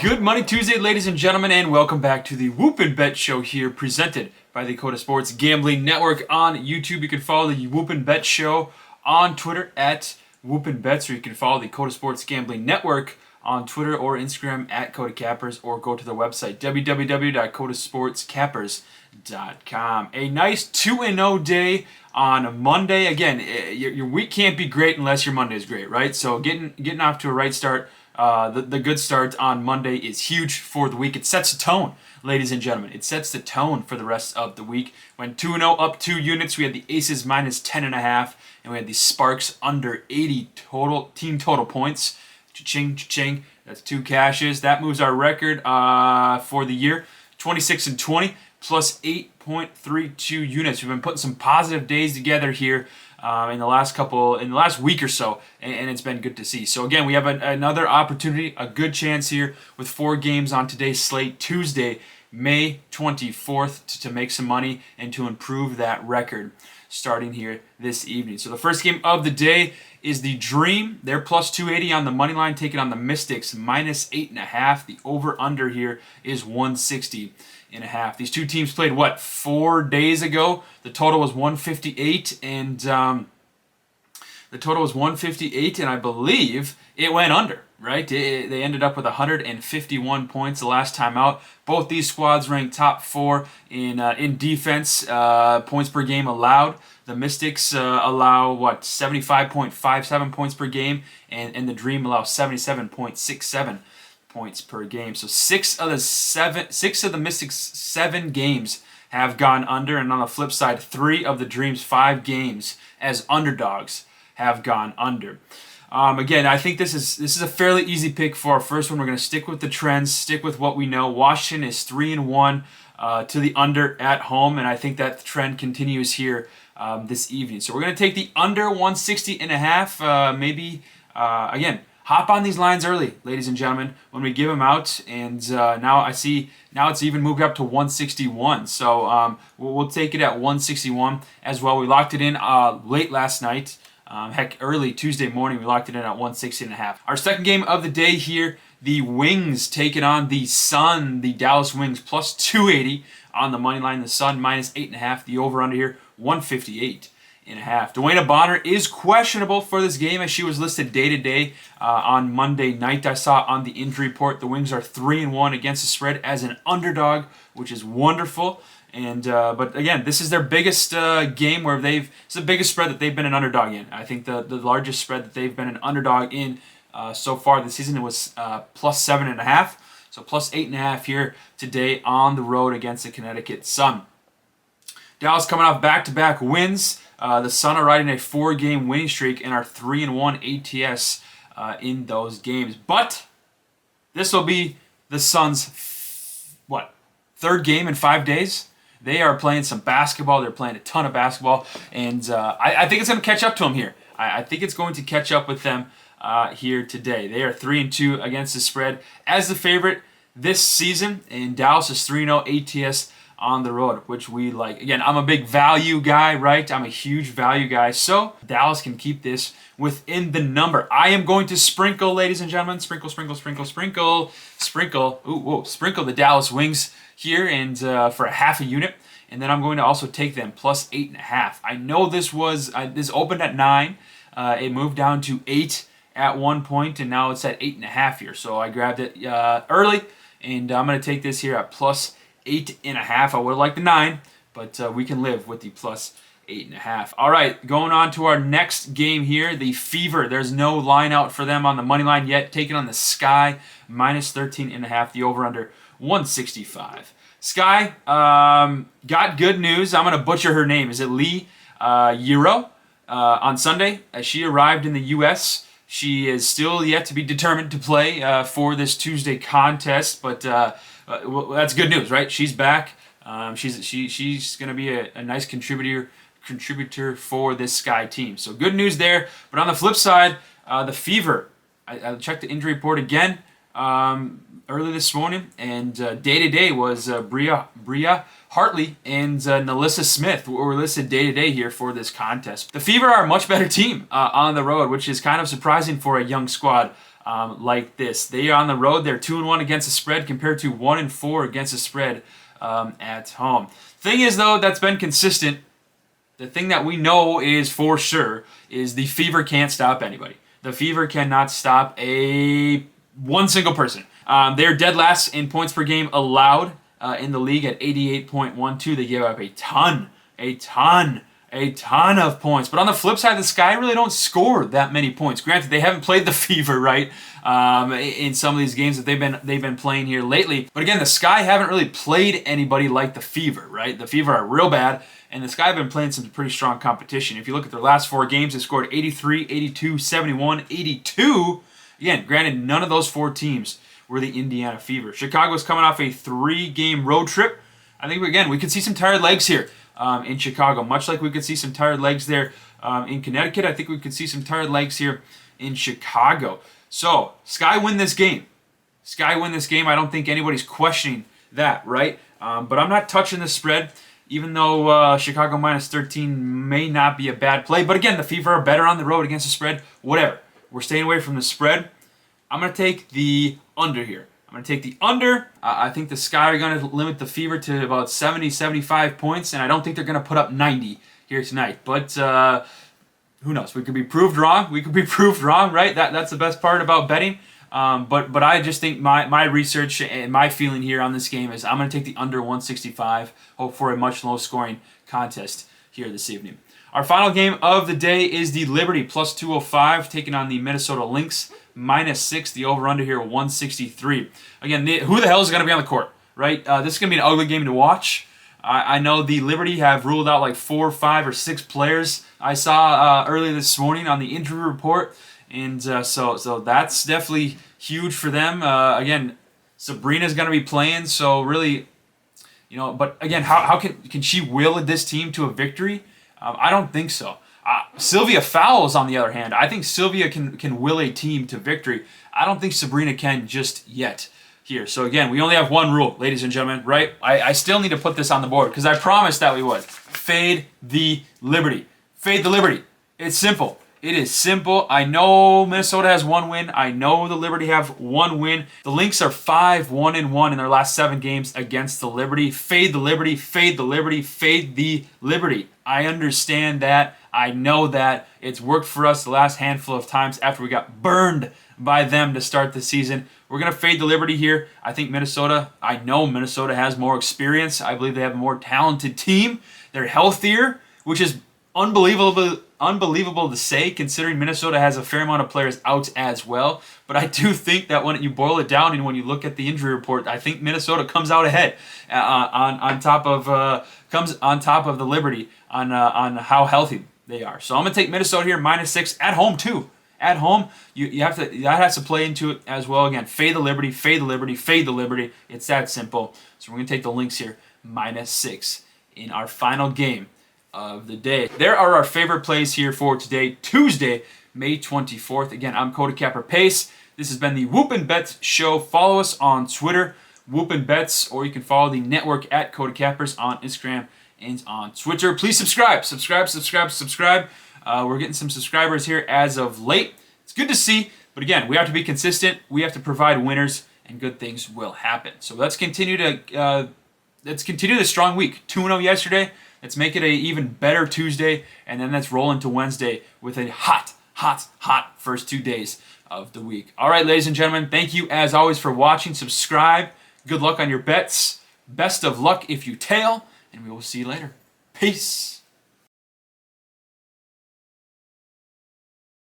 Good Money Tuesday, ladies and gentlemen, and welcome back to the Whoopin Bet Show here, presented by the Kota Sports Gambling Network on YouTube. You can follow the Whoopin Bet Show on Twitter at Whoopin Bets, or you can follow the Kota Sports Gambling Network on Twitter or Instagram at Kota Cappers, or go to the website www.kotasportscappers.com. A nice 2-0 day on Monday. Again, your week can't be great unless your Monday is great, right? So getting off to a right start. The good start on Monday is huge for the week. It sets a tone, ladies and gentlemen. It sets the tone for the rest of the week. Went 2-0 up 2 units. We had the Aces minus 10.5, and we had the Sparks under 80 team total points. Cha-ching, cha-ching. That's 2 cashes. That moves our record for the year, 26-20 plus 8.32 units. We've been putting some positive days together here in the last week or so, and it's been good to see. So again, we have another opportunity, a good chance here with 4 games on today's slate, Tuesday, May 24th, to make some money and to improve that record starting here this evening. So the first game of the day is the Dream. They're plus 280 on the money line, taking on the Mystics minus 8.5. The over/under here is 160.5. These two teams played 4 days ago. The total was 158, and I believe it went under. Right? They ended up with 151 points the last time out. Both these squads ranked top 4 in defense, points per game allowed. The Mystics allow 75.57 points per game, and the Dream allows 77.67 points per game. So six of the Mystics' 7 games have gone under, and on the flip side, 3 of the Dream's 5 games as underdogs have gone under. Again, I think this is a fairly easy pick for our first one. We're going to stick with the trends, stick with what we know. Washington is 3-1 to the under at home, and I think that trend continues here this evening. So we're going to take the under 160.5. Again, hop on these lines early, ladies and gentlemen, when we give them out. And now it's even moved up to 161. So we'll take it at 161 as well. We locked it in late last night. Early Tuesday morning, we locked it in at 160.5. Our second game of the day here, the Wings taking on the Sun, the Dallas Wings, plus 280 on the money line. The Sun minus 8.5. The over/under here, 158.5. Dwayne Bonner is questionable for this game, as she was listed day-to-day on Monday night. I saw on the injury report the Wings are 3-1 against the spread as an underdog, which is wonderful. And but again, this is their biggest game where it's the biggest spread that they've been an underdog in. I think the largest spread that they've been an underdog in so far this season was plus 7.5. So plus 8.5 here today on the road against the Connecticut Sun. Dallas coming off back-to-back wins. The Sun are riding a 4-game winning streak and are 3-1 ATS in those games. But this will be the Suns' third game in 5 days. They are playing some basketball. They're playing a ton of basketball, and I think it's going to catch up to them here. I think it's going to catch up with them here today. They are 3-2 against the spread as the favorite this season, and Dallas is 3-0 ATS on the road, which we like. Again, I'm a big value guy, right? I'm a huge value guy, so Dallas can keep this within the number. I am going to sprinkle, ladies and gentlemen, sprinkle the Dallas Wings here, and for a half a unit, and then I'm going to also take them plus 8.5. I know this opened at 9. It moved down to 8 at one point, and now it's at 8.5 here. So I grabbed it early, and I'm going to take this here at plus 8.5. I would have liked the 9, but we can live with the plus 8.5. All right, going on to our next game here, the Fever. There's no line out for them on the money line yet. Taking on the Sky, minus 13.5. The over/under 165. Sky got good news. I'm going to butcher her name. Is it Lee Euro? On Sunday, as she arrived in the U.S., she is still yet to be determined to play for this Tuesday contest, but that's good news, right? She's back. She's going to be a nice contributor for this Sky team. So good news there. But on the flip side, the Fever, I checked the injury report again early this morning, and day-to-day was Bria Hartley and Nalissa Smith were listed day-to-day here for this contest. The Fever are a much better team on the road, which is kind of surprising for a young squad like this. They are on the road. They're 2-1 against the spread compared to 1-4 against the spread at home. Thing is, though, that's been consistent. The thing that we know is for sure is the Fever can't stop anybody. The Fever cannot stop one single person. They're dead last in points per game allowed in the league at 88.12. They give up a ton of points. But on the flip side, the Sky really don't score that many points. Granted, they haven't played the Fever, right, in some of these games that they've been playing here lately. But again, the Sky haven't really played anybody like the Fever, right? The Fever are real bad, and the Sky have been playing some pretty strong competition. If you look at their last 4 games, they scored 83, 82, 71, 82. Again, granted, none of those 4 teams were the Indiana Fever. Chicago's coming off a 3-game road trip. I think, again, we could see some tired legs here in Chicago, much like we could see some tired legs there in Connecticut. I think we could see some tired legs here in Chicago. So, Sky win this game. Sky win this game. I don't think anybody's questioning that, right? But I'm not touching the spread, even though Chicago minus 13 may not be a bad play. But again, the Fever are better on the road against the spread. Whatever. We're staying away from the spread. I'm going to take the under here. I'm going to take the under. I think the Sky are going to limit the Fever to about 70, 75 points, and I don't think they're going to put up 90 here tonight. But who knows? We could be proved wrong. We could be proved wrong, right? That's the best part about betting. But I just think my research and my feeling here on this game is I'm going to take the under 165, hope for a much low-scoring contest here this evening. Our final game of the day is the Liberty plus 205 taking on the Minnesota Lynx minus 6. The over-under here 163. Again, who the hell is going to be on the court, right? This is going to be an ugly game to watch. I know the Liberty have ruled out like 4, 5, or 6 players I saw earlier this morning on the injury report. And so that's definitely huge for them. Again, Sabrina's going to be playing, so really, but again, how can she will this team to a victory? I don't think so. Sylvia Fowles, on the other hand, I think Sylvia can will a team to victory. I don't think Sabrina can just yet here. So again, we only have one rule, ladies and gentlemen, right? I still need to put this on the board because I promised that we would. Fade the Liberty. Fade the Liberty. It's simple. It is simple. I know Minnesota has 1 win. I know the Liberty have 1 win. The Lynx are 5-1-1 in their last 7 games against the Liberty. Fade the Liberty. Fade the Liberty. Fade the Liberty. I understand that. I know that. It's worked for us the last handful of times after we got burned by them to start the season. We're going to fade the Liberty here. I think I know Minnesota has more experience. I believe they have a more talented team. They're healthier, which is unbelievable to say, considering Minnesota has a fair amount of players out as well. But I do think that when you boil it down and when you look at the injury report, I think Minnesota comes out ahead on top of the Liberty on how healthy they are. So I'm gonna take Minnesota here minus 6 at home too. At home, that has to play into it as well. Again, fade the Liberty, fade the Liberty, fade the Liberty. It's that simple. So we're gonna take the Lynx here minus 6 in our final game of the day. There are our favorite plays here for today, Tuesday, May 24th. Again, I'm Kota Capper Pace. This has been the Whoopin Bets Show. Follow us on Twitter, Whoopin Bets, or you can follow the network at Kota Cappers on Instagram and on Twitter. Please subscribe. We're getting some subscribers here as of late. It's good to see, but again, we have to be consistent. We have to provide winners, and good things will happen. So let's continue the strong week. 2-0 yesterday. Let's make it an even better Tuesday, and then let's roll into Wednesday with a hot first 2 days of the week. All right, ladies and gentlemen, thank you as always for watching. Subscribe. Good luck on your bets. Best of luck if you tail, and we will see you later. Peace.